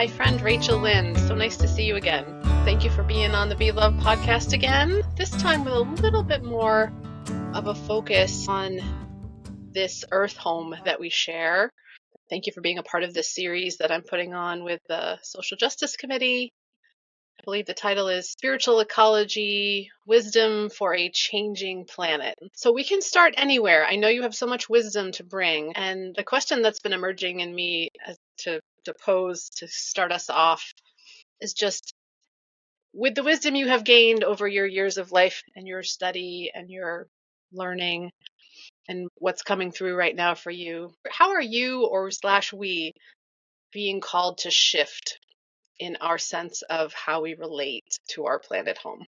my friend Rachel Lyn. So nice to see you again. Thank you for being on the Be Love podcast again, this time with a little bit more of a focus on this earth home that we share. Thank you for being a part of this series that I'm putting on with the Social Justice Committee. I believe the title is Spiritual Ecology, Wisdom for a Changing Planet. So we can start anywhere. I know you have so much wisdom to bring. And the question that's been emerging in me as to pose to start us off is just, with the wisdom you have gained over your years of life and your study and your learning and what's coming through right now for you, how are you or / we being called to shift in our sense of how we relate to our planet home?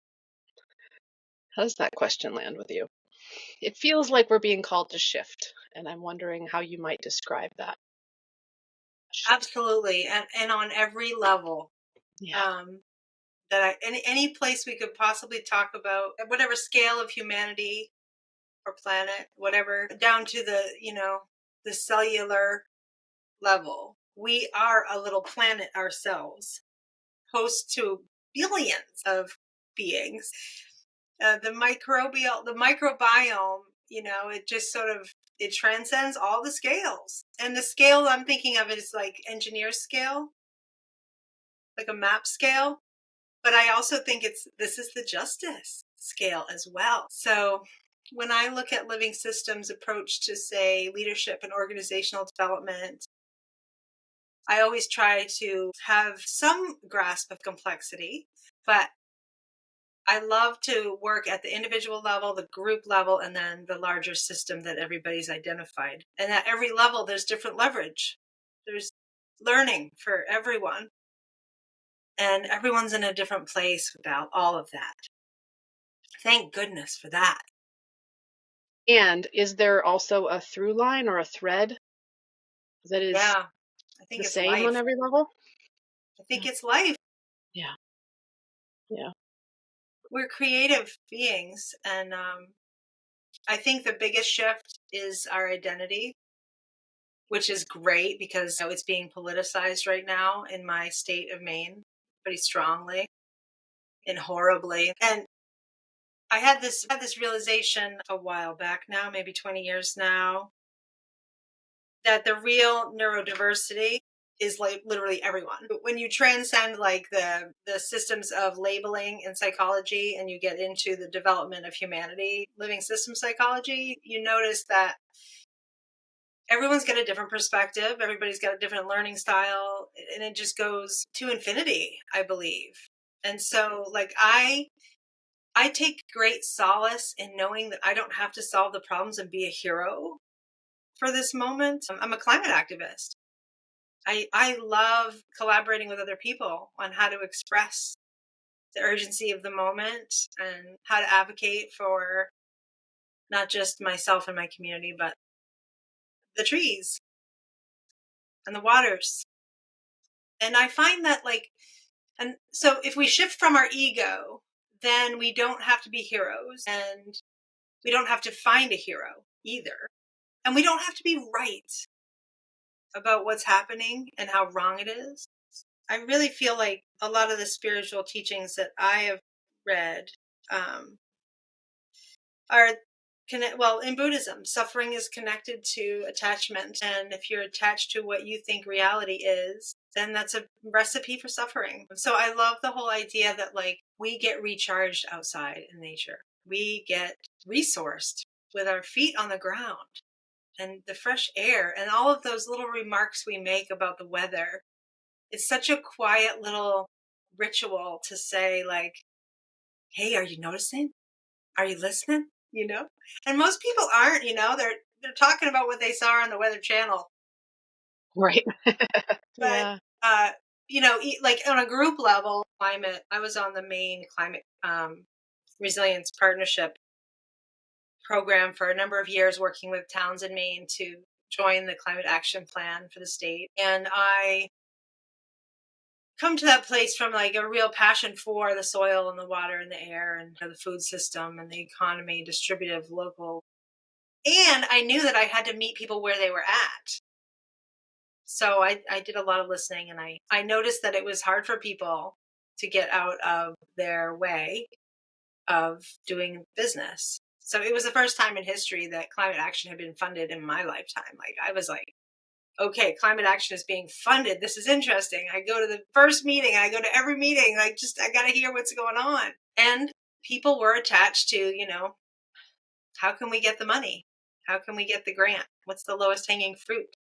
How does that question land with you? It feels like we're being called to shift, and I'm wondering how you might describe that. Absolutely, and on every level. Yeah. Any place we could possibly talk about, whatever scale of humanity or planet, whatever, down to the cellular level. We are a little planet ourselves, host to billions of beings. The microbiome, it just sort of, it transcends all the scales. And the scale I'm thinking of is like engineer scale, like a map scale. But I also think this is the justice scale as well. So when I look at living systems approach to, say, leadership and organizational development, I always try to have some grasp of complexity, but I love to work at the individual level, the group level, and then the larger system that everybody's identified. And at every level, there's different leverage. There's learning for everyone. And everyone's in a different place without all of that. Thank goodness for that. And is there also a through line or a thread that is I think the it's same life. on every level? I think it's life. Yeah. We're creative beings, and I think the biggest shift is our identity, which is great because it's being politicized right now in my state of Maine pretty strongly and horribly. And I had this realization a while back now, maybe 20 years now, that the real neurodiversity is like literally everyone. When you transcend like the systems of labeling in psychology and you get into the development of humanity, living system psychology, you notice that everyone's got a different perspective. Everybody's got a different learning style, and it just goes to infinity, I believe. And so like I take great solace in knowing that I don't have to solve the problems and be a hero for this moment. I'm a climate activist. I love collaborating with other people on how to express the urgency of the moment and how to advocate for not just myself and my community, but the trees and the waters. And I find that and so if we shift from our ego, then we don't have to be heroes, and we don't have to find a hero either. And we don't have to be right about what's happening and how wrong it is. I really feel like a lot of the spiritual teachings that I have read are in Buddhism, suffering is connected to attachment. And if you're attached to what you think reality is, then that's a recipe for suffering. So I love the whole idea that we get recharged outside in nature. We get resourced with our feet on the ground and the fresh air and all of those little remarks we make about the weather. It's such a quiet little ritual to say hey, are you noticing? Are you listening? And most people aren't, they're talking about what they saw on the Weather Channel. Right. But, like on a group level, climate, I was on the Maine Climate Resilience Partnership program for a number of years, working with towns in Maine to join the climate action plan for the state. And I come to that place from a real passion for the soil and the water and the air and the food system and the economy, distributive, local. And I knew that I had to meet people where they were at. So I did a lot of listening, and I noticed that it was hard for people to get out of their way of doing business. So it was the first time in history that climate action had been funded in my lifetime. Like, I was like, okay, climate action is being funded. This is interesting. I go to the first meeting, I go to every meeting. I got to hear what's going on. And people were attached to, how can we get the money? How can we get the grant? What's the lowest hanging fruit?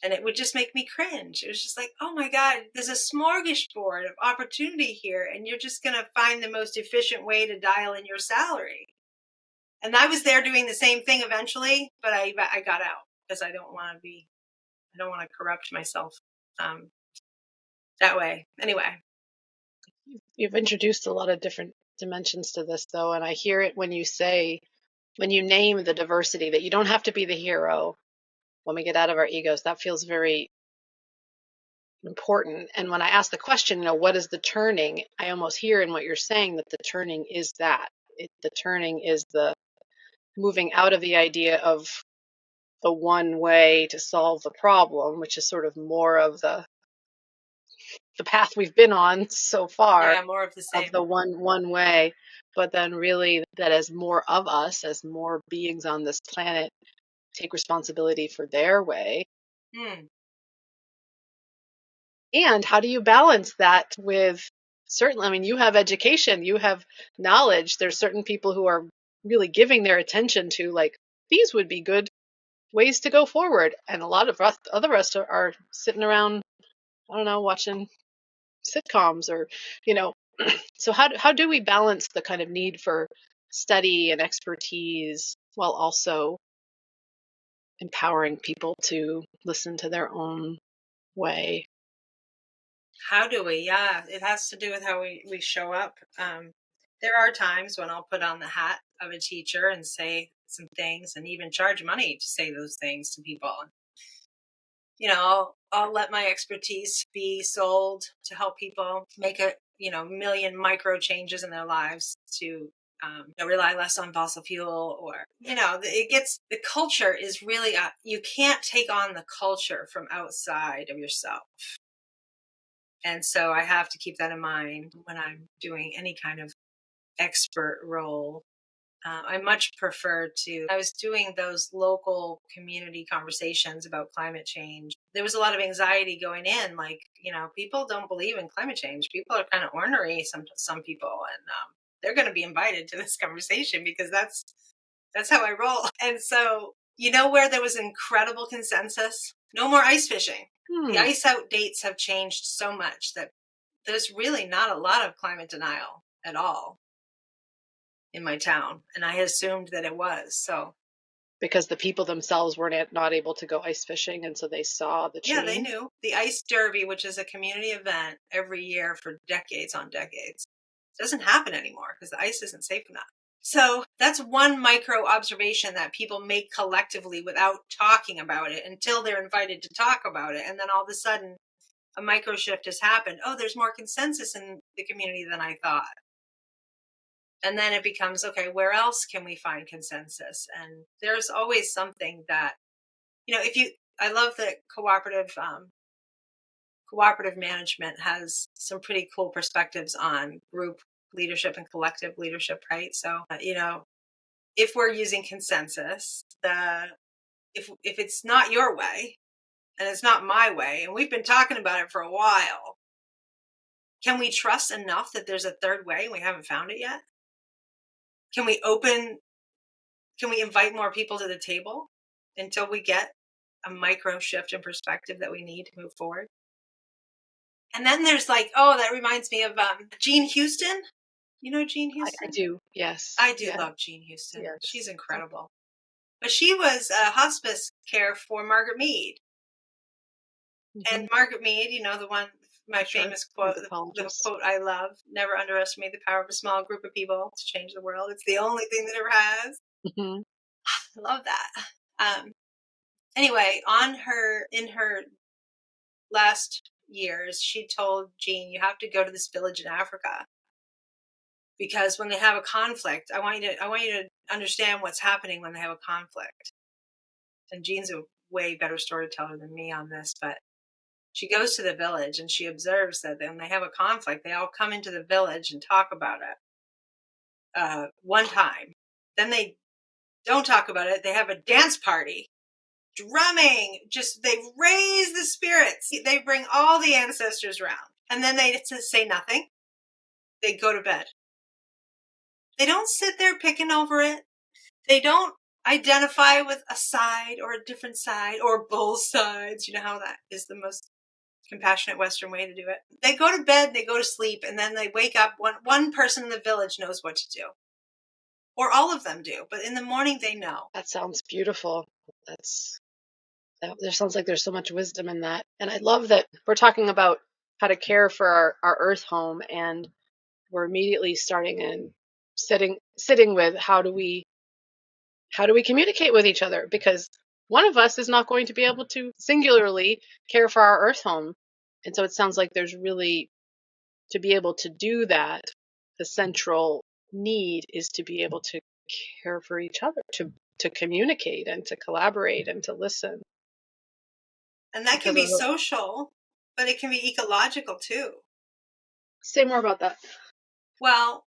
And it would just make me cringe. It was just like, oh my God, there's a smorgasbord of opportunity here, and you're just going to find the most efficient way to dial in your salary. And I was there doing the same thing eventually, but I got out because I don't want to corrupt myself that way. Anyway. You've introduced a lot of different dimensions to this, though, and I hear it when you name the diversity, that you don't have to be the hero when we get out of our egos. That feels very important. And when I ask the question, what is the turning? I almost hear in what you're saying that the turning is that. The turning is the moving out of the idea of the one way to solve the problem, which is sort of more of the path we've been on so far. Yeah, more of the same. Of the one way, but then really that as more of us, as more beings on this planet take responsibility for their way. And how do you balance that with, certainly, I mean, you have education, you have knowledge. There's certain people who are really giving their attention to, like, these would be good ways to go forward. And a lot of other us are sitting around, I don't know, watching sitcoms or, so how do we balance the kind of need for study and expertise while also empowering people to listen to their own way? How do we? Yeah, it has to do with how we show up. There are times when I'll put on the hat of a teacher and say some things and even charge money to say those things to people. I'll let my expertise be sold to help people make million micro changes in their lives to rely less on fossil fuel, or the culture is really you can't take on the culture from outside of yourself. And so I have to keep that in mind when I'm doing any kind of expert role. I much prefer I was doing those local community conversations about climate change. There was a lot of anxiety going in, like, people don't believe in climate change. People are kind of ornery, some people, and they're going to be invited to this conversation because that's how I roll. And so, where there was incredible consensus? No more ice fishing. The ice out dates have changed so much that there's really not a lot of climate denial at all in my town, and I assumed that it was. So because the people themselves were not able to go ice fishing, and so they saw the change. Yeah, they knew. The ice derby, which is a community event every year for decades on decades, doesn't happen anymore because the ice isn't safe enough. So that's one micro observation that people make collectively without talking about it until they're invited to talk about it, and then all of a sudden a micro shift has happened. Oh, there's more consensus in the community than I thought. And then it becomes, okay, where else can we find consensus? And there's always something that, I love that cooperative management has some pretty cool perspectives on group leadership and collective leadership, right? So, if we're using consensus, if it's not your way and it's not my way, and we've been talking about it for a while, can we trust enough that there's a third way and we haven't found it yet? Can we invite more people to the table until we get a micro shift in perspective that we need to move forward? And then there's that reminds me of Jean Houston. You know Jean Houston? I do, yes. I do love Jean Houston. Yes. She's incredible. But she was hospice care for Margaret Mead. Mm-hmm. And Margaret Mead, the one, my famous quote, the quote I love: never underestimate the power of a small group of people to change the world. It's the only thing that ever has. Mm-hmm. I love that. Anyway, in her last years, she told Jean, you have to go to this village in Africa because when they have a conflict, I want you to understand what's happening when they have a conflict. And Jean's a way better storyteller than me on this, but she goes to the village and she observes that when they have a conflict, they all come into the village and talk about it one time. Then they don't talk about it. They have a dance party, drumming, just they raise the spirits. They bring all the ancestors around. And then they say nothing. They go to bed. They don't sit there picking over it. They don't identify with a side or a different side or both sides. You know how that is the most compassionate Western way to do it. They go to bed, they go to sleep, and then they wake up. One person in the village knows what to do. Or all of them do. But in the morning, they know. That sounds beautiful. There sounds like there's so much wisdom in that. And I love that we're talking about how to care for our earth home, and we're immediately starting and sitting with how do we communicate with each other, because one of us is not going to be able to singularly care for our earth home. And so it sounds like there's really, to be able to do that, the central need is to be able to care for each other, to communicate and to collaborate and to listen. And that can be social, but it can be ecological too. Say more about that. Well,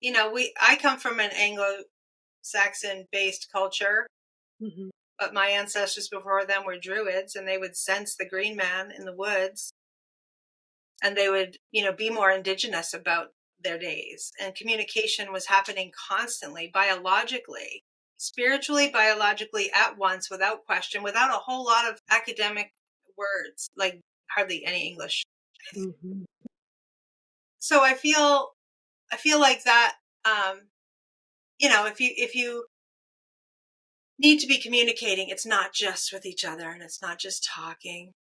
I come from an Anglo-Saxon based culture, but my ancestors before them were Druids, and they would sense the green man in the woods, and they would, be more indigenous about their days. And communication was happening constantly, biologically, spiritually, biologically, at once, without question, without a whole lot of academic words, like hardly any English. So I feel like that, if you need to be communicating, it's not just with each other, and it's not just talking.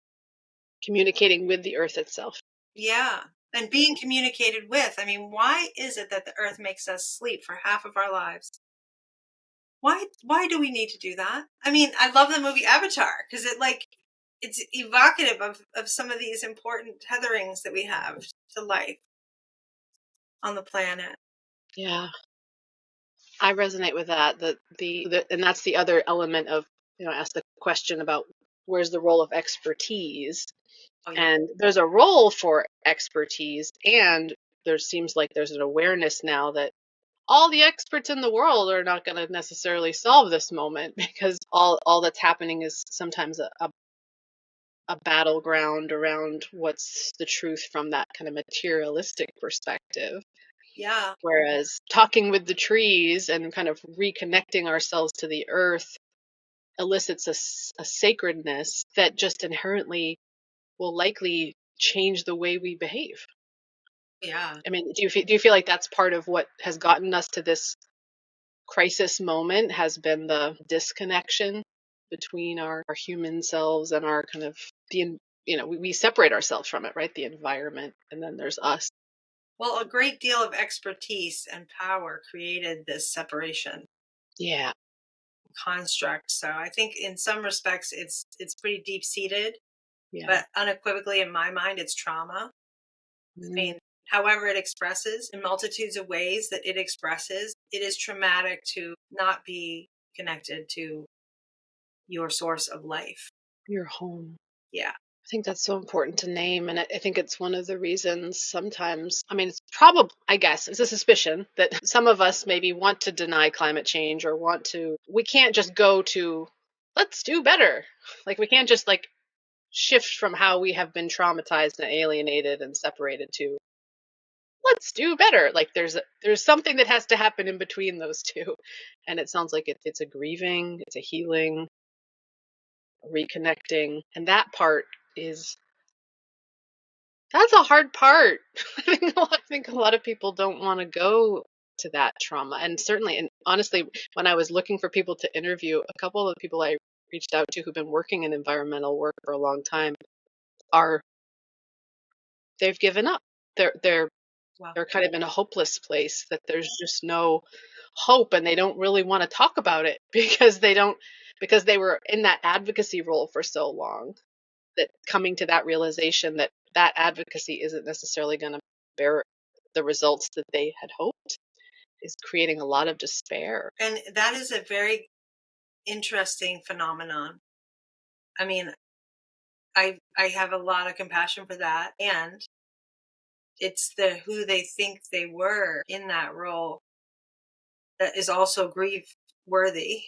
Communicating with the earth itself. Yeah. And being communicated with. I mean, why is it that the earth makes us sleep for half of our lives? Why do we need to do that? I mean, I love the movie Avatar because it's evocative of some of these important tetherings that we have to life on the planet. Yeah. I resonate with that. And that's the other element of, ask the question about where's the role of expertise. Oh, yeah. And there's a role for expertise, and there seems like there's an awareness now that all the experts in the world are not going to necessarily solve this moment, because all that's happening is sometimes a battleground around what's the truth from that kind of materialistic perspective. Yeah. Whereas talking with the trees and kind of reconnecting ourselves to the earth elicits a sacredness that just inherently will likely change the way we behave. Yeah. I mean, do you feel like that's part of what has gotten us to this crisis moment, has been the disconnection between our human selves and our kind of we separate ourselves from it, right? The environment, and then there's us. Well, a great deal of expertise and power created this separation. Yeah. Construct. So I think in some respects it's pretty deep seated. Yeah. But unequivocally in my mind it's trauma. I mean, however it expresses, in multitudes of ways that it expresses, it is traumatic to not be connected to your source of life. Your home. Yeah. I think that's so important to name. And I think it's one of the reasons sometimes, I mean, it's probably, I guess, it's a suspicion that some of us maybe want to deny climate change, or we can't just go to, let's do better. Like, we can't just shift from how we have been traumatized and alienated and separated to, let's do better. Like, there's something that has to happen in between those two. And it sounds like it's a grieving, it's a healing, a reconnecting. And that part that's a hard part. I think a lot of people don't want to go to that trauma. And certainly, and honestly, when I was looking for people to interview, a couple of the people I reached out to who've been working in environmental work for a long time they've given up. They're kind of in a hopeless place, that there's just no hope, and they don't really want to talk about it because they were in that advocacy role for so long, that coming to that realization that advocacy isn't necessarily going to bear the results that they had hoped is creating a lot of despair. And that is a very interesting phenomenon. I mean, I have a lot of compassion for that. And it's who they think they were in that role that is also grief worthy.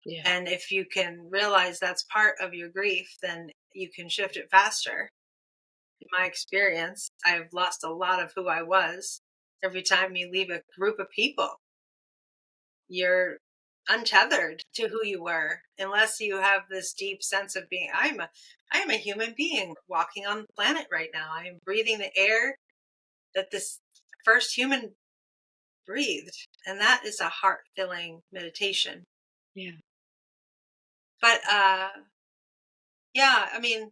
Yeah. And if you can realize that's part of your grief, then you can shift it faster. In my experience, I've lost a lot of who I was. Every time you leave a group of people, you're untethered to who you were, unless you have this deep sense of being, I am a human being walking on the planet right now. I am breathing the air that this first human breathed. And that is a heart-filling meditation. Yeah. But yeah, I mean,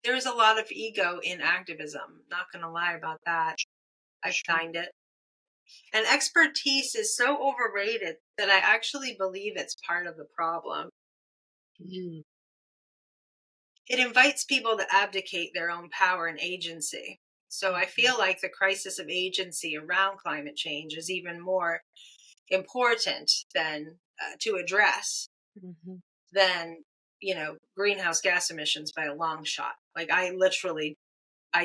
there's a lot of ego in activism. Not going to lie about that. I find it. And expertise is so overrated that I actually believe it's part of the problem. Mm. It invites people to abdicate their own power and agency. So I feel like the crisis of agency around climate change is even more important than to address than, greenhouse gas emissions by a long shot. Like I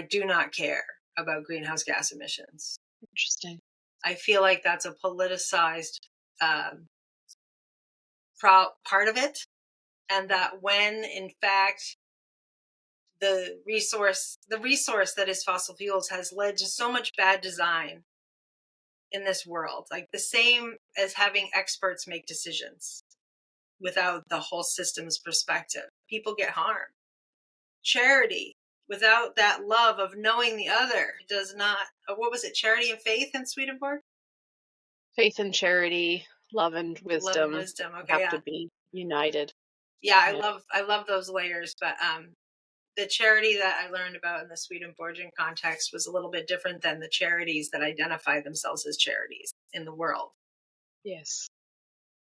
do not care about greenhouse gas emissions. Interesting. I feel like that's a politicized part of it. And that when in fact the resource that is fossil fuels has led to so much bad design in this world, like the same as having experts make decisions without the whole system's perspective. People get harmed. Charity, without that love of knowing the other, does not, what was it, charity and faith in Swedenborg? Faith and charity, love and wisdom, Love and wisdom. Okay, have to be united. Yeah, I love those layers, but the charity that I learned about in the Swedenborgian context was a little bit different than the charities that identify themselves as charities in the world. Yes.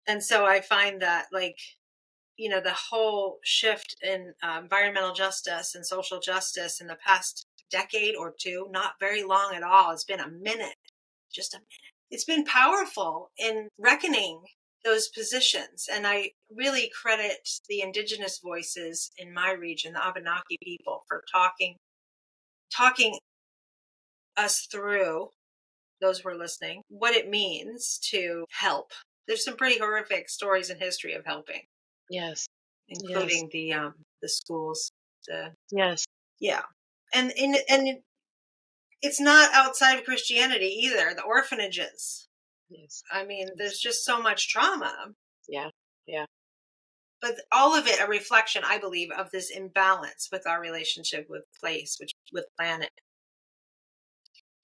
And so I find that, like, the whole shift in environmental justice and social justice in the past decade or two, not very long at all, it's been a minute, just a minute. It's been powerful in reckoning those positions. And I really credit the Indigenous voices in my region, the Abenaki people, for talking us through, those who are listening, what it means to help. There's some pretty horrific stories in history of helping. Yes. Including the schools. Yes. Yeah. And it's not outside of Christianity either, the orphanages. Yes. I mean, there's just so much trauma. Yeah. Yeah. But all of it a reflection, I believe, of this imbalance with our relationship with place, with planet.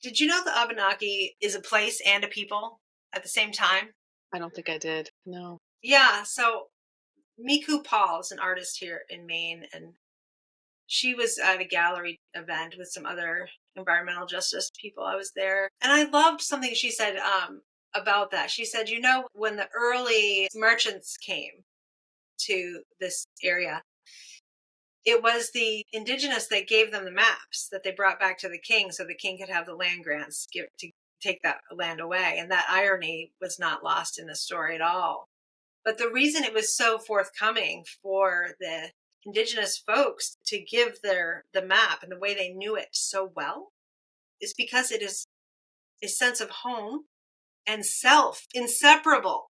Did you know the Abenaki is a place and a people at the same time? I don't think I did. No. Yeah, so Miku Paul is an artist here in Maine, and she was at a gallery event with some other environmental justice people. I was there, and I loved something she said about that. She said, when the early merchants came to this area, it was the indigenous that gave them the maps that they brought back to the king so the king could have the land grants to take that land away. And that irony was not lost in the story at all. But the reason it was so forthcoming for the indigenous folks to give the map and the way they knew it so well is because it is a sense of home and self, inseparable.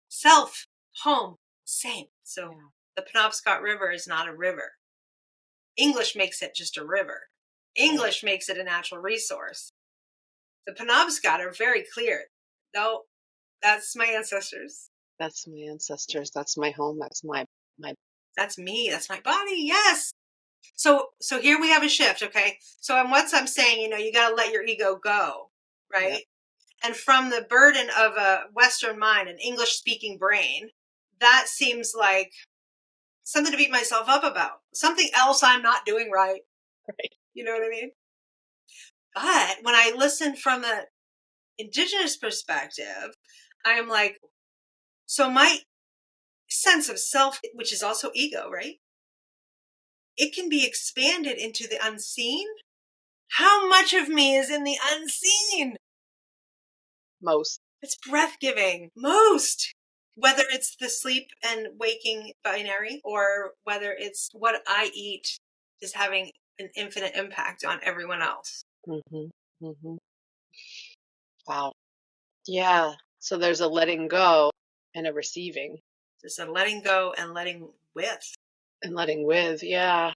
Self, home, same. So the Penobscot River is not a river. English makes it just a river. English makes it a natural resource. The Penobscot are very clear. No, that's my ancestors. That's my ancestors. That's my home. That's my. That's me. That's my body. Yes. So here we have a shift. Okay. So once I'm saying, you got to let your ego go, right? Yeah. And from the burden of a Western mind, an English speaking brain, that seems like something to beat myself up about. Something else I'm not doing right. Right. You know what I mean? But when I listen from the indigenous perspective, I am like, so my sense of self, which is also ego, right? It can be expanded into the unseen. How much of me is in the unseen? Most. It's breath-giving. Most. Whether it's the sleep and waking binary, or whether it's what I eat is having an infinite impact on everyone else. Mm-hmm. Mm-hmm. Wow. Yeah. So there's a letting go and a receiving. Just a letting go and letting with. And letting with. Yeah.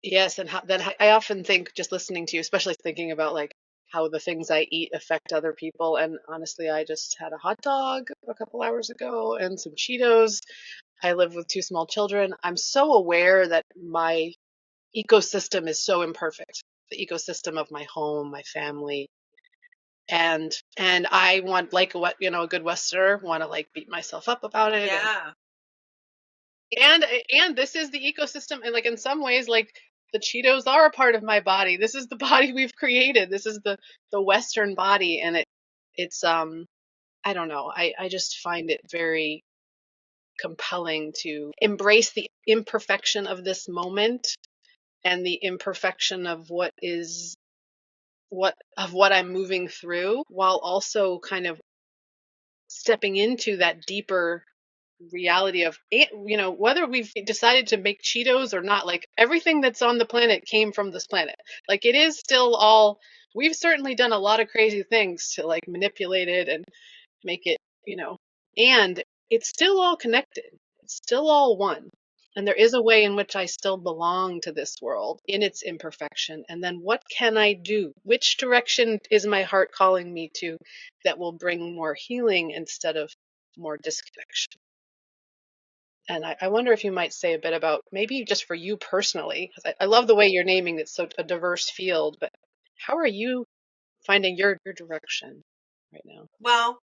Yes. And then I often think, just listening to you, especially thinking about like how the things I eat affect other people. And honestly, I just had a hot dog a couple hours ago and some Cheetos. I live with two small children. I'm so aware that my ecosystem is so imperfect. The ecosystem of my home, my family, and I want, like, what, a good Westerner, want to like beat myself up about it, Yeah. and this is the ecosystem, and like in some ways, like the Cheetos are a part of my body. This is the body we've created. This is the Western body, and it's I don't know. I just find it very compelling to embrace the imperfection of this moment and the imperfection of what I'm moving through, while also kind of stepping into that deeper reality of, whether we've decided to make Cheetos or not, like everything that's on the planet came from this planet. Like it is still all, we've certainly done a lot of crazy things to like manipulate it and make it, and it's still all connected. It's still all one. And there is a way in which I still belong to this world in its imperfection. And then what can I do? Which direction is my heart calling me to that will bring more healing instead of more disconnection? And I wonder if you might say a bit about, maybe just for you personally, because I love the way you're naming it, so a diverse field, but how are you finding your direction right now? Well,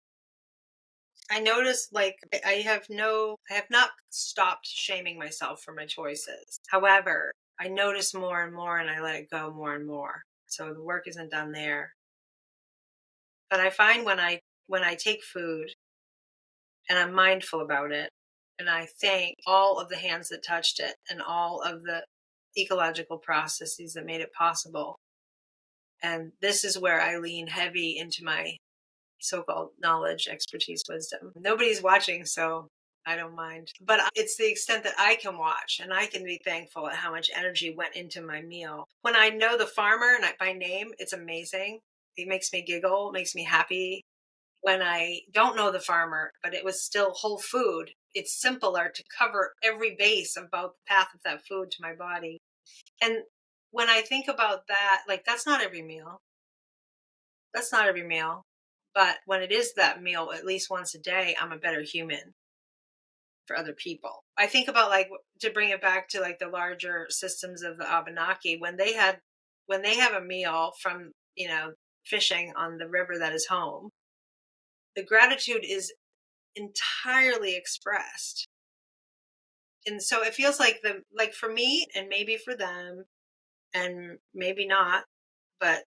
I noticed like I have not stopped shaming myself for my choices. However, I notice more and more and I let it go more and more. So the work isn't done there. But I find when I take food and I'm mindful about it and I thank all of the hands that touched it and all of the ecological processes that made it possible. And this is where I lean heavy into my so-called knowledge, expertise, wisdom. Nobody's watching, so I don't mind. But it's the extent that I can watch, and I can be thankful at how much energy went into my meal. When I know the farmer and by name, it's amazing. It makes me giggle, it makes me happy. When I don't know the farmer, but it was still whole food, it's simpler to cover every base about the path of that food to my body. And when I think about that, like that's not every meal. That's not every meal. But when it is that meal, at least once a day, I'm a better human for other people. I think about like, to bring it back to like the larger systems of the Abenaki, when they have a meal from, fishing on the river that is home, the gratitude is entirely expressed. And so it feels like like for me and maybe for them and maybe not, but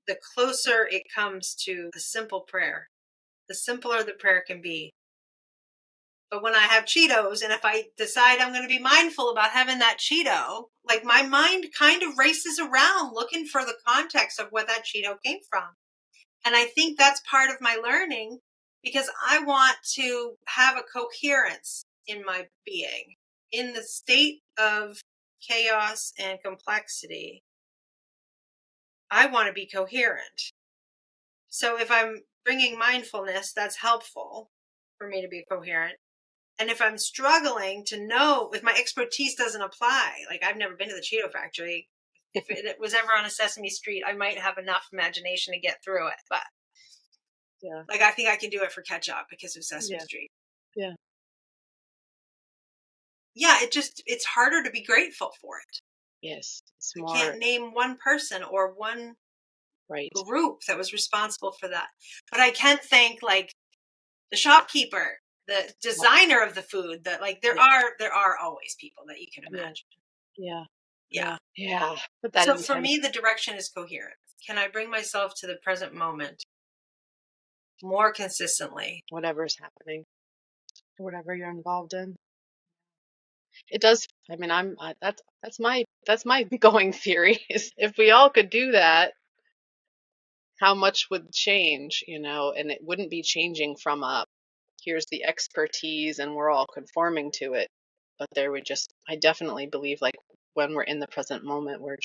the closer it comes to a simple prayer, the simpler the prayer can be. But when I have Cheetos, and if I decide I'm going to be mindful about having that Cheeto, like my mind kind of races around looking for the context of where that Cheeto came from. And I think that's part of my learning, because I want to have a coherence in my being. In the state of chaos and complexity, I want to be coherent. So if I'm bringing mindfulness, that's helpful for me to be coherent. And if I'm struggling to know, if my expertise doesn't apply, like I've never been to the Cheeto factory, if it was ever on a Sesame Street, I might have enough imagination to get through it. But Yeah. like, I think I can do it for ketchup because of Sesame Yeah. Street. Yeah. Yeah, it's harder to be grateful for it. Yes. It's I more can't name one person or one right. group that was responsible for that. But I can thank like the shopkeeper, the designer of the food, that like there are always people that you can imagine. Yeah. Yeah. Yeah. Put that So for intention. me, the direction is coherence. Can I bring myself to the present moment more consistently? Whatever's happening, whatever you're involved in. It does. I mean, that's my going theory is if we all could do that, how much would change, and it wouldn't be changing from a here's the expertise and we're all conforming to it. But I definitely believe like when we're in the present moment, we're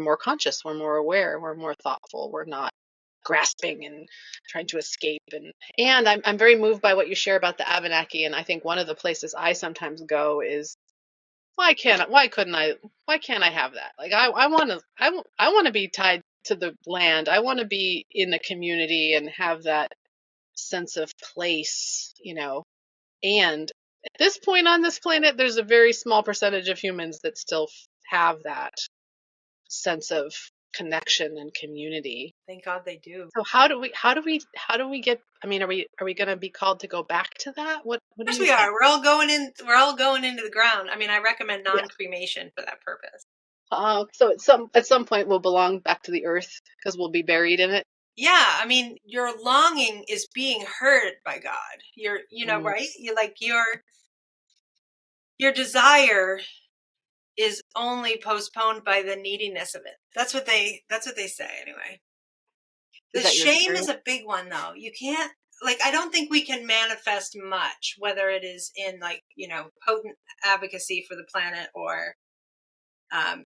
more conscious, we're more aware, we're more thoughtful, we're not grasping and trying to escape. And I'm very moved by what you share about the Abenaki. And I think one of the places I sometimes go is why can't I have that? Like I want to be tied to the land. I want to be in the community and have that sense of place, And at this point on this planet, there's a very small percentage of humans that still have that sense of connection and community. Thank God they do. So how do we get, I mean, are we going to be called to go back to that? What Of do course you we think? are. We're all going into the ground. I mean, I recommend Yeah. non-cremation for that purpose. So at some point we'll belong back to the earth because we'll be buried in it. Yeah, I mean, your longing is being heard by God. Mm. Right? You like your desire is only postponed by the neediness of it. That's what they say anyway. The Is that your shame is experience? a big one though. You can't, like, I don't think we can manifest much, whether it is in, like, potent advocacy for the planet, or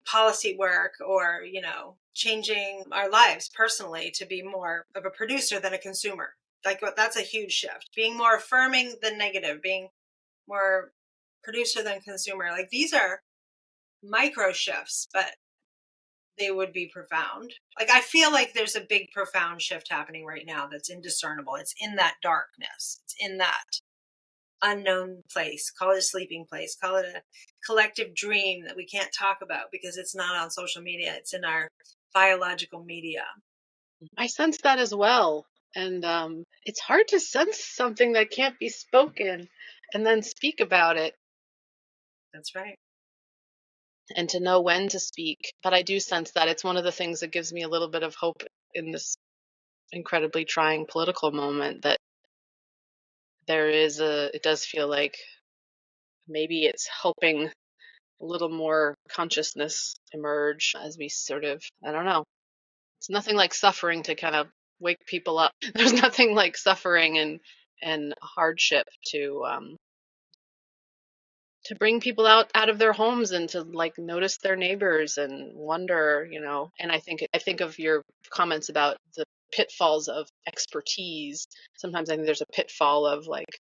policy work, or changing our lives personally to be more of a producer than a consumer. Like, that's a huge shift. Being more affirming than negative, being more producer than consumer. Like, these are micro shifts, but they would be profound. Like, I feel like there's a big profound shift happening right now that's indiscernible. It's in that darkness. It's in that unknown place. Call it a sleeping place. Call it a collective dream that we can't talk about because it's not on social media. It's in our biological media. I sense that as well. And it's hard to sense something that can't be spoken and then speak about it That's right. and to know when to speak. But I do sense that it's one of the things that gives me a little bit of hope in this incredibly trying political moment, that it does feel like maybe it's helping a little more consciousness emerge as we sort of, I don't know. It's nothing like suffering to kind of wake people up. There's nothing like suffering and hardship to bring people out of their homes and to like notice their neighbors and wonder, And I think of your comments about the pitfalls of expertise. Sometimes I think there's a pitfall of like,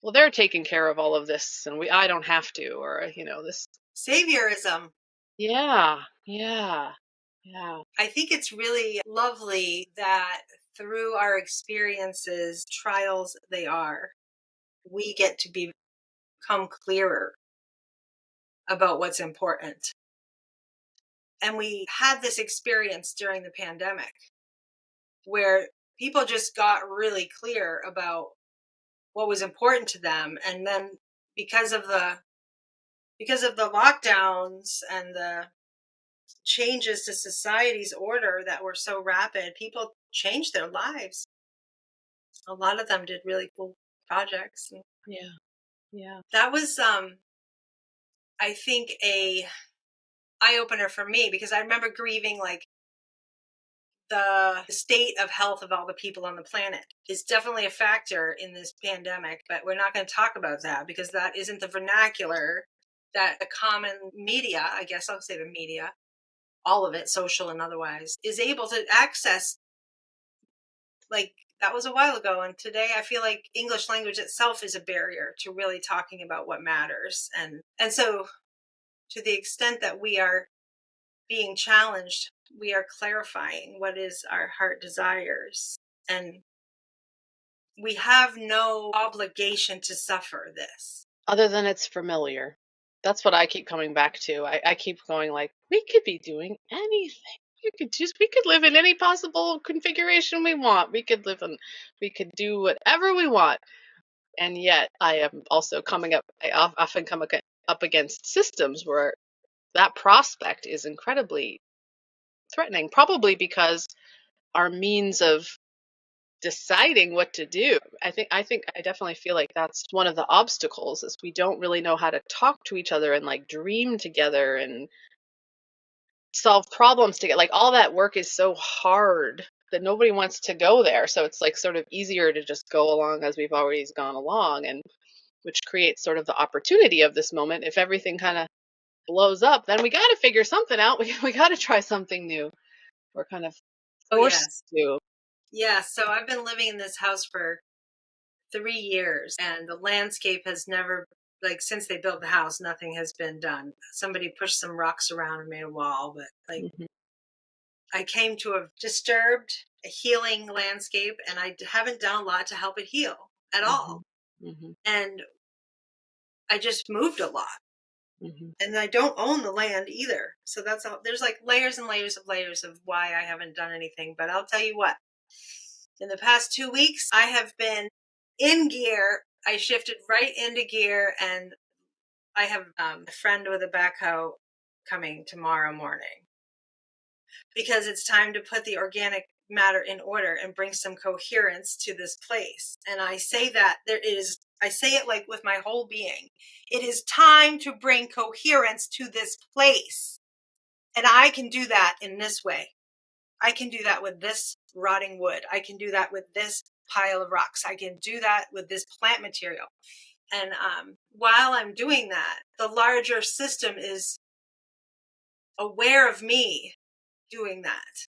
well, they're taking care of all of this and I don't have to, or this. Saviorism. Yeah, yeah, yeah. I think it's really lovely that through our experiences, trials they are, we get to become clearer about what's important. And we had this experience during the pandemic where people just got really clear about what was important to them. And then because of the lockdowns and the changes to society's order that were so rapid, people changed their lives. A lot of them did really cool projects. Yeah, yeah. That was, I think, a eye opener for me, because I remember grieving, like, the state of health of all the people on the planet is definitely a factor in this pandemic, but we're not going to talk about that because that isn't the vernacular that the common media, I guess I'll say the media, all of it, social and otherwise, is able to access. Like, that was a while ago, and today I feel like English language itself is a barrier to really talking about what matters. And so, to the extent that we are being challenged, we are clarifying what is our heart desires, and we have no obligation to suffer this. Other than it's familiar. That's what I keep coming back to. I keep going like, we could be doing anything. We could live in any possible configuration we want. We could do whatever we want. And yet I am also I often come up against systems where that prospect is incredibly threatening, probably because our means of deciding what to do. I definitely feel like that's one of the obstacles, is we don't really know how to talk to each other and like dream together and solve problems together. Like all that work is so hard that nobody wants to go there. So it's like sort of easier to just go along as we've always gone along, and which creates sort of the opportunity of this moment. If everything kind of blows up, then we got to figure something out. We got to try something new. We're kind of forced to. Yeah. So I've been living in this house for 3 years, and the landscape has never, like, since they built the house, nothing has been done. Somebody pushed some rocks around and made a wall, but like, I came to a disturbed, a healing landscape, and I haven't done a lot to help it heal at all. And I just moved a lot. And I don't own the land either. So that's all. There's like layers and layers of why I haven't done anything. But I'll tell you what, in the past 2 weeks, I have been in gear. I shifted right into gear, and I have a friend with a backhoe coming tomorrow morning, because it's time to put the organic matter in order and bring some coherence to this place. And I say that I say it like with my whole being. It is time to bring coherence to this place. And I can do that in this way. I can do that with this rotting wood. I can do that with this pile of rocks. I can do that with this plant material. And while I'm doing that, the larger system is aware of me doing that.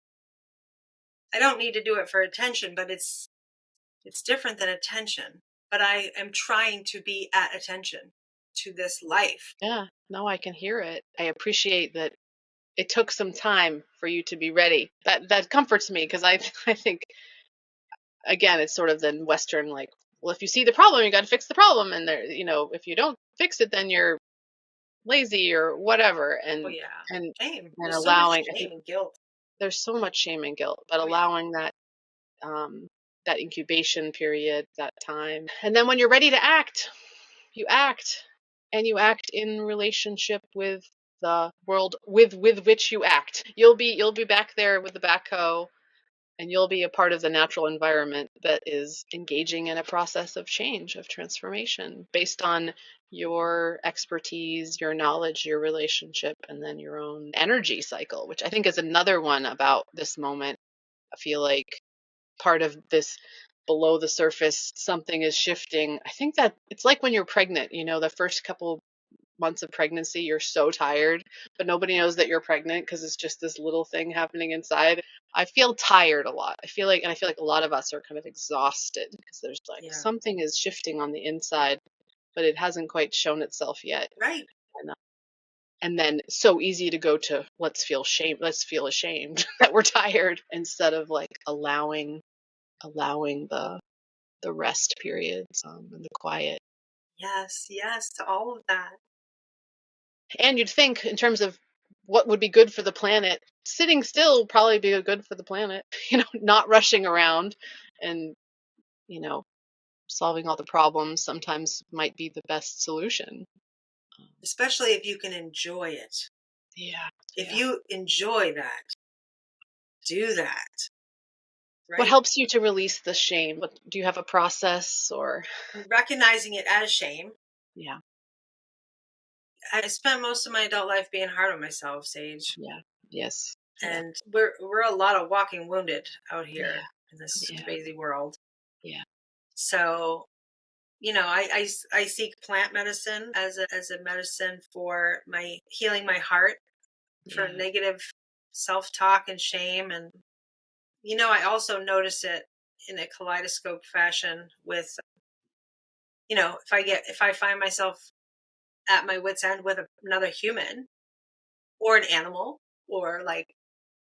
I don't need to do it for attention, but it's different than attention. But I am trying to be at attention to this life. Yeah, no, I can hear it. I appreciate that it took some time for you to be ready. That comforts me, because I think, again, it's sort of the Western, like, well, if you see the problem, you got to fix the problem, and there, if you don't fix it, then you're lazy or whatever. And shame. and There's allowing, so much shame and guilt. There's so much shame and guilt, but allowing that that incubation period, that time, and then when you're ready to act, you act, and you act in relationship with the world with which you act. You'll be back there with the backhoe, and you'll be a part of the natural environment that is engaging in a process of change, of transformation, based on your expertise, your knowledge, your relationship, and then your own energy cycle, which I think is another one about this moment. I feel like part of this below the surface, something is shifting. I think that it's like when you're pregnant, the first couple months of pregnancy, you're so tired, but nobody knows that you're pregnant because it's just this little thing happening inside. I feel tired a lot. I feel like a lot of us are kind of exhausted because there's like something is shifting on the inside, but it hasn't quite shown itself yet. Right. And then so easy to go to, let's feel ashamed that we're tired, instead of like allowing the rest periods, and the quiet. Yes, to all of that. And you'd think, in terms of what would be good for the planet, sitting still would probably be good for the planet. Not rushing around and, solving all the problems sometimes might be the best solution. Especially if you can enjoy it. Yeah. If you enjoy that, do that. Right? What helps you to release the shame? Do you have a process, or? Recognizing it as shame. Yeah. I spent most of my adult life being hard on myself, Sage. Yeah. Yes. And we're a lot of walking wounded out here in this crazy world. Yeah. So, I seek plant medicine as a medicine for my healing my heart, for negative self-talk and shame. And, I also notice it in a kaleidoscope fashion with, if I find myself at my wit's end with another human or an animal or like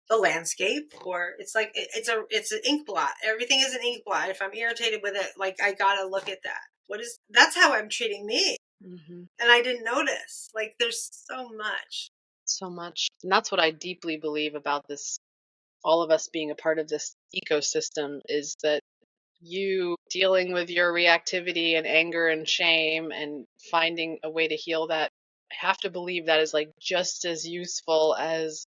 the landscape, or it's like it's an ink blot. Everything is an ink blot. If I'm irritated with it, like, I gotta look at that. That's how I'm treating me. And I didn't notice. Like, there's so much. And that's what I deeply believe about this, all of us being a part of this ecosystem, is that you dealing with your reactivity and anger and shame and finding a way to heal that, I have to believe that is like just as useful as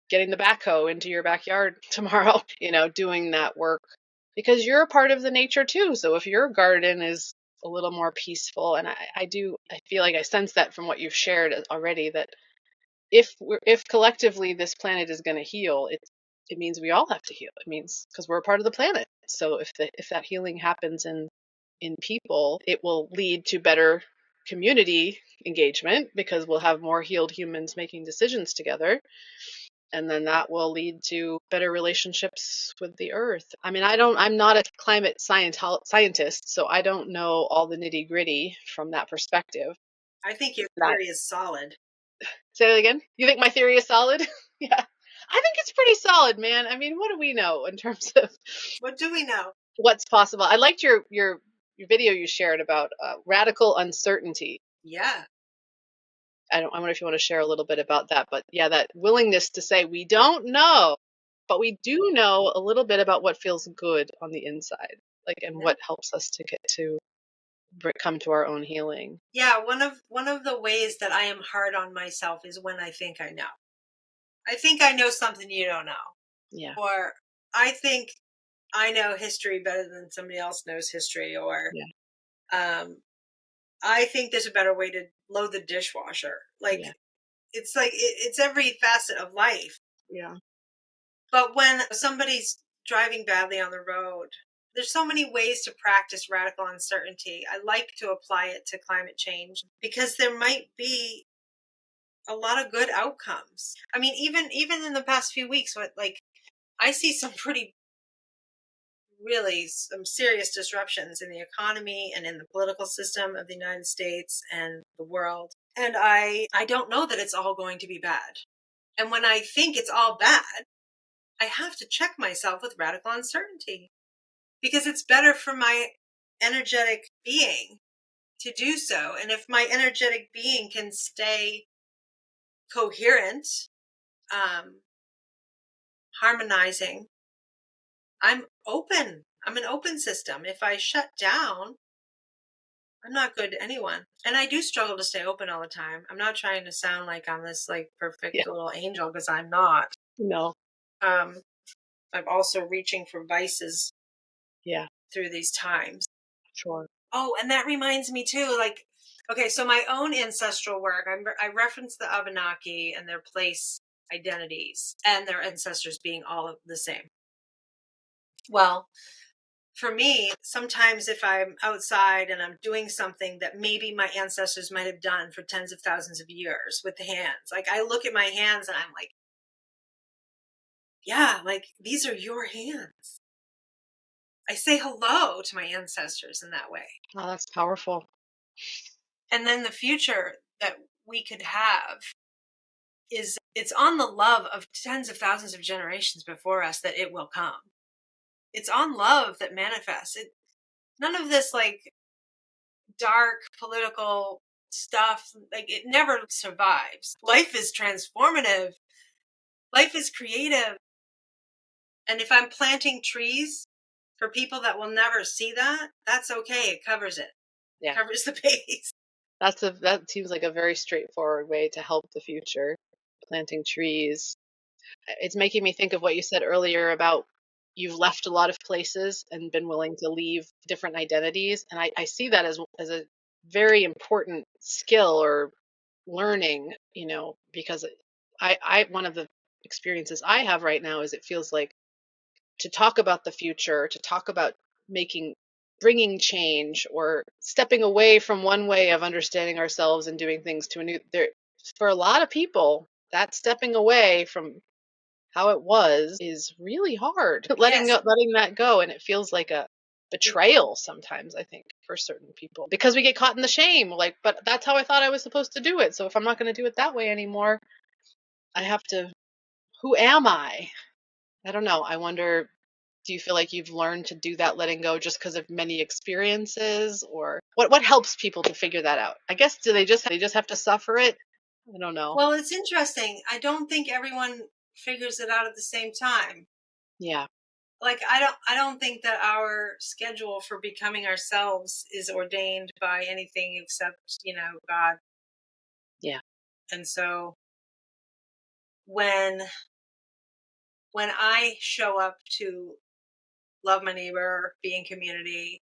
getting the backhoe into your backyard tomorrow, doing that work, because you're a part of the nature too. So if your garden is a little more peaceful, and I feel like I sense that from what you've shared already, that if collectively this planet is going to heal, it means we all have to heal. It means because we're a part of the planet. So if that healing happens in people, it will lead to better community engagement because we'll have more healed humans making decisions together. And then that will lead to better relationships with the earth. I mean, I'm not a climate scientist, so I don't know all the nitty gritty from that perspective. I think your That, theory is solid. say that again? You think my theory is solid? Yeah. I think it's pretty solid, man. I mean, what do we know in terms of What do we know? what's possible? I liked your video you shared about radical uncertainty. Yeah. I wonder if you want to share a little bit about that. But yeah, that willingness to say we don't know, but we do know a little bit about what feels good on the inside, like, and Yeah. what helps us to get to come to our own healing. Yeah, one of the ways that I am hard on myself is when I think I know. I think I know something you don't know. Yeah, Or I think I know history better than somebody else knows history. Or yeah, I think there's a better way to load the dishwasher. Like, yeah, it's every facet of life. yeah, But when somebody's driving badly on the road, there's so many ways to practice radical uncertainty. I like to apply it to climate change because there might be a lot of good outcomes. I mean, even in the past few weeks, I see some pretty really some serious disruptions in the economy and in the political system of the United States and the world. And I don't know that it's all going to be bad. And when I think it's all bad, I have to check myself with radical uncertainty because it's better for my energetic being to do so. And if my energetic being can stay coherent, um, harmonizing, I'm open. I'm an open system. If I shut down, I'm not good to anyone. And I do struggle to stay open all the time. I'm not trying to sound like I'm this like yeah. perfect little angel because I'm not. No, Um, I'm also reaching for vices yeah, through these times. sure. Oh, and that reminds me too, like, okay, so my own ancestral work, I reference the Abenaki and their place identities and their ancestors being all the same. Well, for me, sometimes if I'm outside and I'm doing something that maybe my ancestors might have done for tens of thousands of years with the hands, like I look at my hands and I'm like, yeah, like these are your hands. I say hello to my ancestors in that way. Oh, that's powerful. And then the future that we could have it's on the love of tens of thousands of generations before us that it will come. It's on love that manifests. None of this like dark political stuff, like it never survives. Life is transformative. Life is creative. And if I'm planting trees for people that will never see that, that's okay. It covers it. Yeah, Covers the base. that seems like a very straightforward way to help the future. Planting trees. It's making me think of what you said earlier about you've left a lot of places and been willing to leave different identities. And I see that as a very important skill or learning, because one of the experiences I have right now is it feels like to talk about the future, to talk about making bringing change or stepping away from one way of understanding ourselves and doing things to a new there for a lot of people that stepping away from how it was is really hard. Yes. Letting that go, and it feels like a betrayal sometimes, I think, for certain people because we get caught in the shame, like, but that's how I thought I was supposed to do it. So if I'm not going to do it that way anymore, I have to. Who am I? I don't know. I wonder. Do you feel like you've learned to do that letting go just because of many experiences, or what helps people to figure that out? I guess do they just have to suffer it? I don't know. Well, it's interesting. I don't think everyone figures it out at the same time. Yeah. Like I don't think that our schedule for becoming ourselves is ordained by anything except, God. Yeah. And so when when I show up to love my neighbor, be in community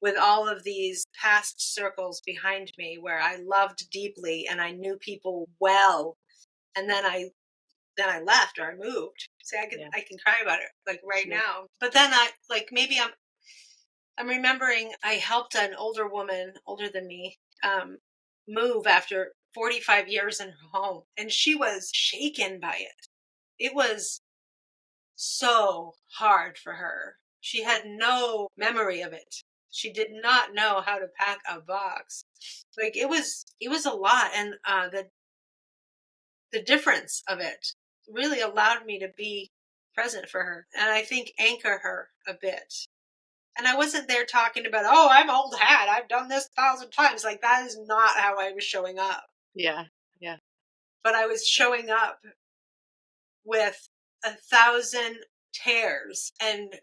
with all of these past circles behind me where I loved deeply and I knew people well, and then I then I left or I moved. See, I can cry about it like right now. But then maybe I'm remembering I helped an older woman, older than me, move after 45 years in her home, and she was shaken by it. It was so hard for her. She had no memory of it. She did not know how to pack a box. Like it was a lot, and the difference of it really allowed me to be present for her, and I think anchor her a bit. And I wasn't there talking about, oh, I'm old hat, I've done this 1,000 times. Like that is not how I was showing up. Yeah. But I was showing up with 1,000 tears and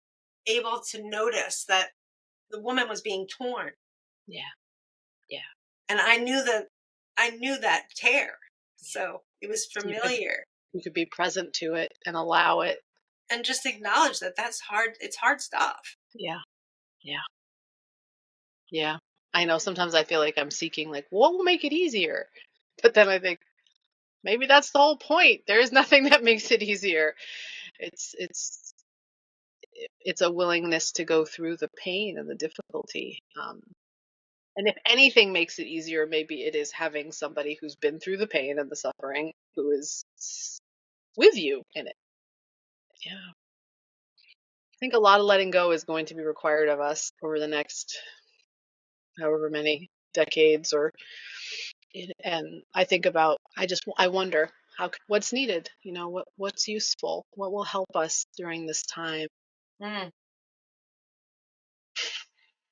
able to notice that the woman was being torn. Yeah. And I knew that tear. So it was familiar. You could be present to it and allow it. And just acknowledge that that's hard. It's hard stuff. Yeah. I know sometimes I feel like I'm seeking like, what will make it easier? But then I think maybe that's the whole point. There is nothing that makes it easier. It's a willingness to go through the pain and the difficulty. And if anything makes it easier, maybe it is having somebody who's been through the pain and the suffering, who is with you in it. Yeah. I think a lot of letting go is going to be required of us over the next however many decades, and I think about, I wonder what's needed, what's useful, what will help us during this time.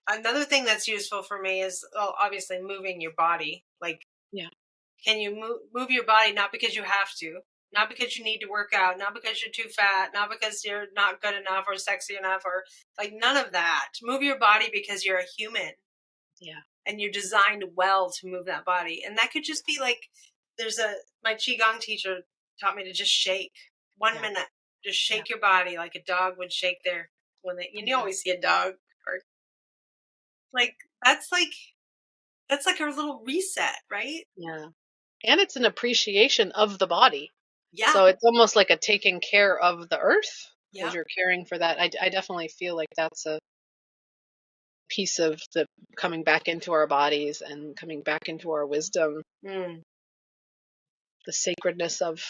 Another thing that's useful for me is obviously moving your body. Like, can you move your body not because you have to, not because you need to work out, not because you're too fat, not because you're not good enough or sexy enough, or like none of that. Move your body because you're a human. Yeah. And you're designed well to move that body. And that could just be like, my Qigong teacher taught me to just shake 1 minute. Just shake your body like a dog would shake you always see a dog, or like, that's like our little reset, right? Yeah. And it's an appreciation of the body. Yeah. So it's almost like a taking care of the earth as you're caring for that. I definitely feel like that's a piece of the coming back into our bodies and coming back into our wisdom, the sacredness of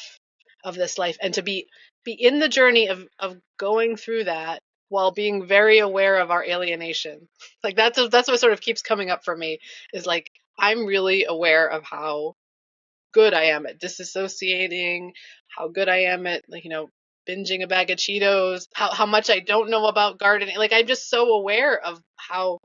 this life, and to be in the journey of going through that while being very aware of our alienation. Like that's what sort of keeps coming up for me, is like, I'm really aware of how good I am at disassociating, how good I am at, like, binging a bag of Cheetos, how much I don't know about gardening. Like, I'm just so aware of how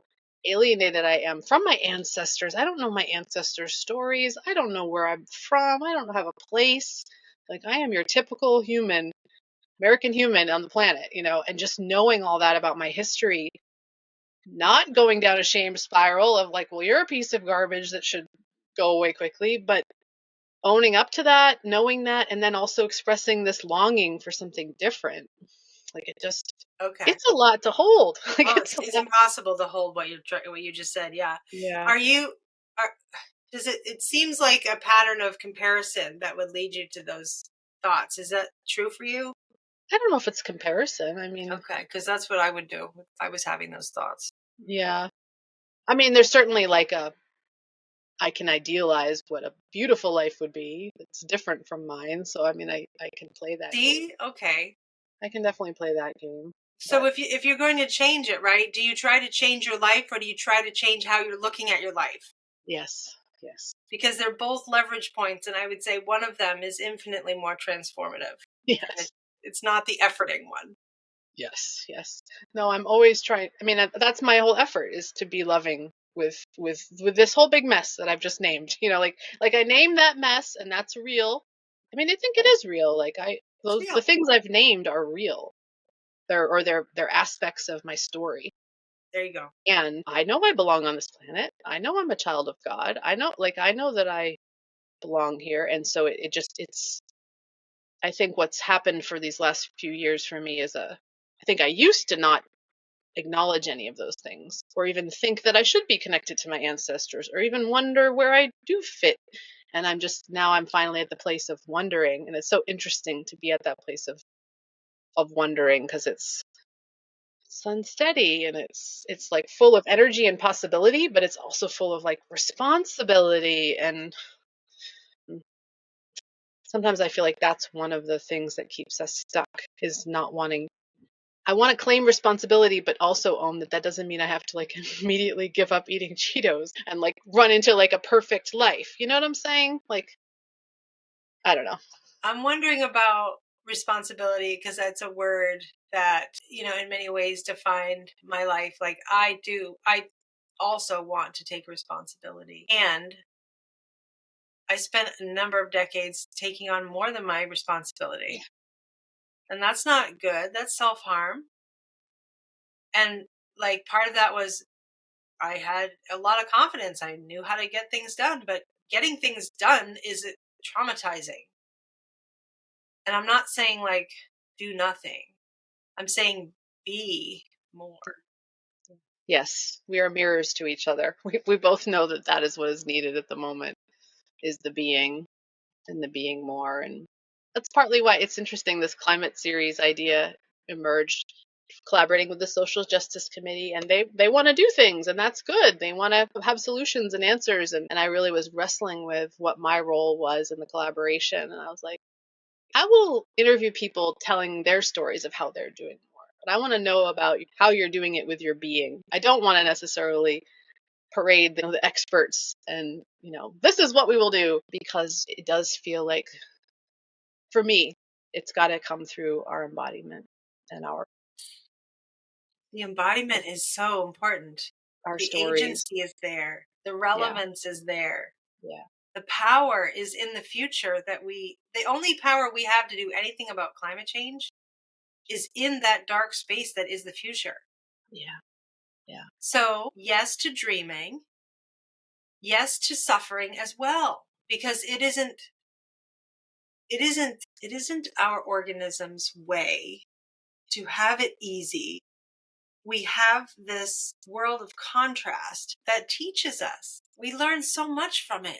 alienated I am from my ancestors. I don't know my ancestors' stories. I don't know where I'm from. I don't have a place. Like, I am your typical human, American human on the planet, and just knowing all that about my history, not going down a shame spiral of like, well, you're a piece of garbage that should go away quickly, but owning up to that, knowing that, and then also expressing this longing for something different. Like, it's a lot to hold. Like, it's impossible to hold what you just said. Yeah. It seems like a pattern of comparison that would lead you to those thoughts. Is that true for you? I don't know if it's comparison. I mean, okay, because that's what I would do if I was having those thoughts. Yeah. I mean, there's certainly like I can idealize what a beautiful life would be. It's different from mine. So, I mean, I can play that game. Okay. I can definitely play that game. So if you're going to change it, right, do you try to change your life, or do you try to change how you're looking at your life? Yes. Because they're both leverage points, and I would say one of them is infinitely more transformative. Yes. It's not the efforting one. Yes. No, I'm always trying. I mean, that's my whole effort, is to be loving with this whole big mess that I've just named. Like I named that mess, and that's real. I mean, I think it is real. Like the things I've named are real. They're aspects of my story. There you go. And I know I belong on this planet. I know I'm a child of God. I know that I belong here. And so it's I think what's happened for these last few years for me is I think I used to not acknowledge any of those things, or even think that I should be connected to my ancestors, or even wonder where I do fit And I'm finally at the place of wondering. And it's so interesting to be at that place of wondering, because it's unsteady, and it's like full of energy and possibility, but it's also full of like responsibility. And sometimes I feel like that's one of the things that keeps us stuck, is not wanting. I want to claim responsibility, but also own that doesn't mean I have to like immediately give up eating Cheetos and like run into like a perfect life. You know what I'm saying? Like, I don't know. I'm wondering about responsibility, because that's a word that, in many ways defined my life. Like I also want to take responsibility. And I spent a number of decades taking on more than my responsibility. And that's not good. That's self-harm. And like part of that was I had a lot of confidence. I knew how to get things done, but getting things done is traumatizing. And I'm not saying like do nothing. I'm saying be more. Yes, we are mirrors to each other. We both know that is what is needed at the moment, is the being, and the being more. And that's partly why it's interesting this climate series idea emerged, collaborating with the Social Justice Committee, and they want to do things, and that's good. They want to have solutions and answers, and I really was wrestling with what my role was in the collaboration. And I was like, I will interview people telling their stories of how they're doing more, but I want to know about how you're doing it with your being. I don't want to necessarily parade the experts and, this is what we will do, because it does feel like, for me, it's got to come through our embodiment and The embodiment is so important. our The stories. agency is there. The relevance is there. Yeah. The power is in the future the only power we have to do anything about climate change is in that dark space that is the future. Yeah. Yeah. So, yes to dreaming, yes to suffering as well, because it isn't our organism's way to have it easy. We have this world of contrast that teaches us. We learn so much from it.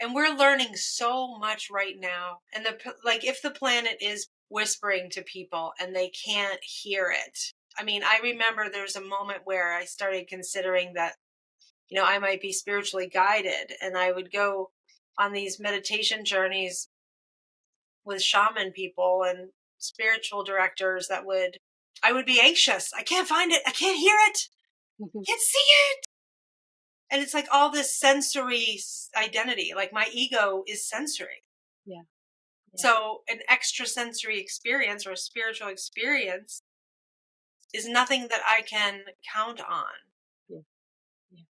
And we're learning so much right now. And if the planet is whispering to people and they can't hear it. I mean, I remember there's a moment where I started considering that, I might be spiritually guided, and I would go on these meditation journeys with shaman people and spiritual directors I would be anxious. I can't find it. I can't hear it. I can't see it. And it's like all this sensory identity. Like my ego is sensory. Yeah. Yeah. So an extrasensory experience or a spiritual experience is nothing that I can count on. Yeah. Yeah.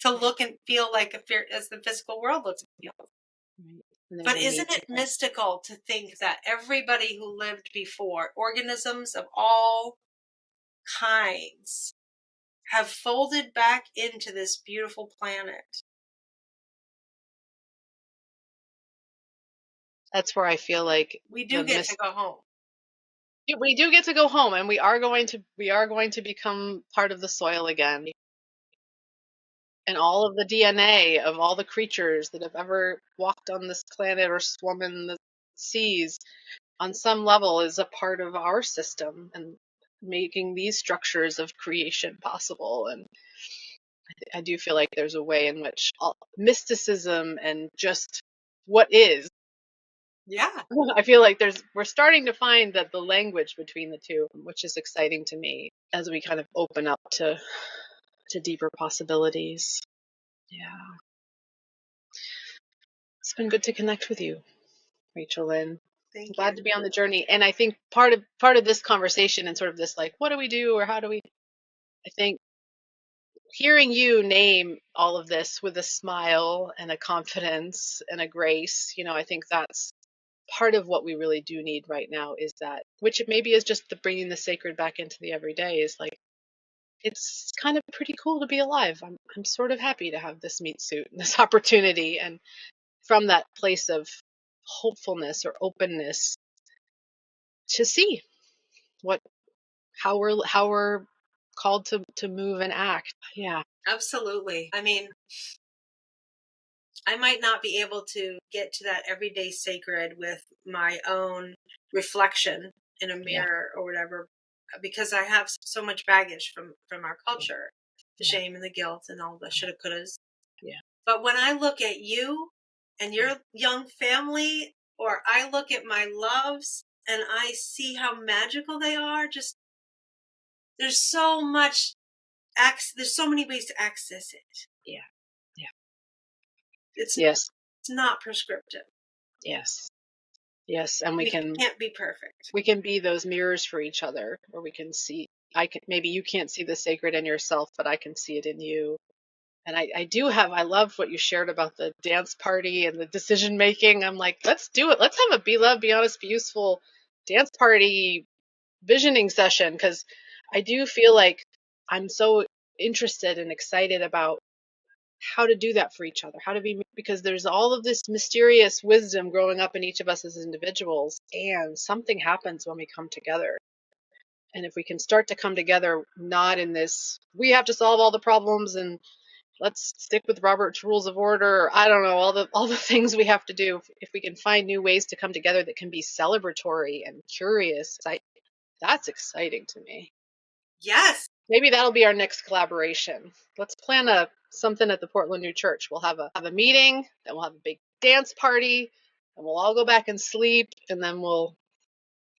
To look and feel like as the physical world looks and feels. Right. But isn't it mystical to think that everybody who lived before, organisms of all kinds, have folded back into this beautiful planet? That's where I feel like we do get to go home. We do get to go home, and we are going to become part of the soil again. And all of the DNA of all the creatures that have ever walked on this planet or swum in the seas, on some level, is a part of our system, and making these structures of creation possible. And I do feel like there's a way in which mysticism and just what is. Yeah. I feel like we're starting to find that the language between the two, which is exciting to me as we kind of open up to deeper possibilities. Yeah. It's been good to connect with you, Rachel Lyn. Thank you. Glad to be on the journey. And I think part of this conversation and sort of this, like, what do we do, or how do we, I think hearing you name all of this with a smile and a confidence and a grace, I think that's part of what we really do need right now, is that, which maybe is just the bringing the sacred back into the everyday, is like, it's kind of pretty cool to be alive. I'm sort of happy to have this meat suit and this opportunity, and from that place of hopefulness or openness to see how we're called to move and act. Yeah. Absolutely. I mean, I might not be able to get to that everyday sacred with my own reflection in a mirror or whatever, because I have so much baggage from our culture, the shame and the guilt and all the shoulda couldas. Yeah. But when I look at you and your young family, or I look at my loves and I see how magical they are, just there's so much there's so many ways to access it. Yeah. Yeah. It's not prescriptive. Yes. Yes, and we can't be perfect. We can be those mirrors for each other, or we can see. Maybe you can't see the sacred in yourself, but I can see it in you. And I love what you shared about the dance party and the decision making. I'm like, let's do it. Let's have a Be Love, Be Honest, Be Useful dance party visioning session, because I do feel like I'm so interested and excited about how to do that for each other, because there's all of this mysterious wisdom growing up in each of us as individuals, and something happens when we come together. And if we can start to come together, not in this, we have to solve all the problems and let's stick with Robert's Rules of Order, or I don't know, all the things we have to do. If we can find new ways to come together that can be celebratory and curious, that's exciting to me. Yes. Maybe that'll be our next collaboration. Let's plan something at the Portland New Church. We'll have a meeting, then we'll have a big dance party, and we'll all go back and sleep, and then we'll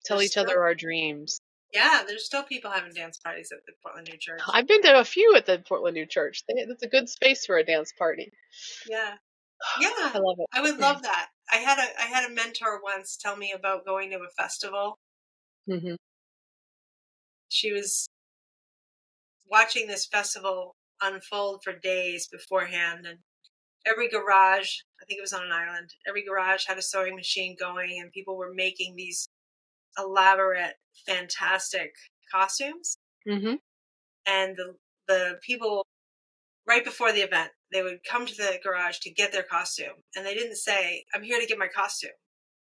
tell each other our dreams. Yeah, there's still people having dance parties at the Portland New Church. I've been to a few at the Portland New Church. It's a good space for a dance party. Yeah. Yeah. I love it. I would love that. I had a mentor once tell me about going to a festival. Mm-hmm. She was watching this festival unfold for days beforehand, and every garage, I think it was on an island, every garage had a sewing machine going, and people were making these elaborate, fantastic costumes. Mm-hmm. And the people, right before the event, they would come to the garage to get their costume, and they didn't say, "I'm here to get my costume."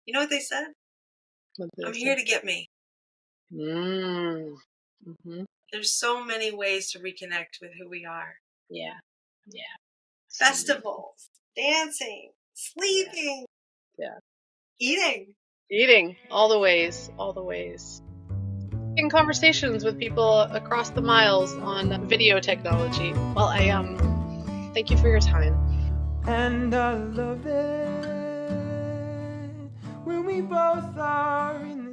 You know what they said? "I'm here to get me." Mm-hmm. There's so many ways to reconnect with who we are. Yeah. Yeah. Festivals, dancing, sleeping. Yeah. Eating, all the ways. In conversations with people across the miles on video technology. Well, I thank you for your time. And I love it when we both are in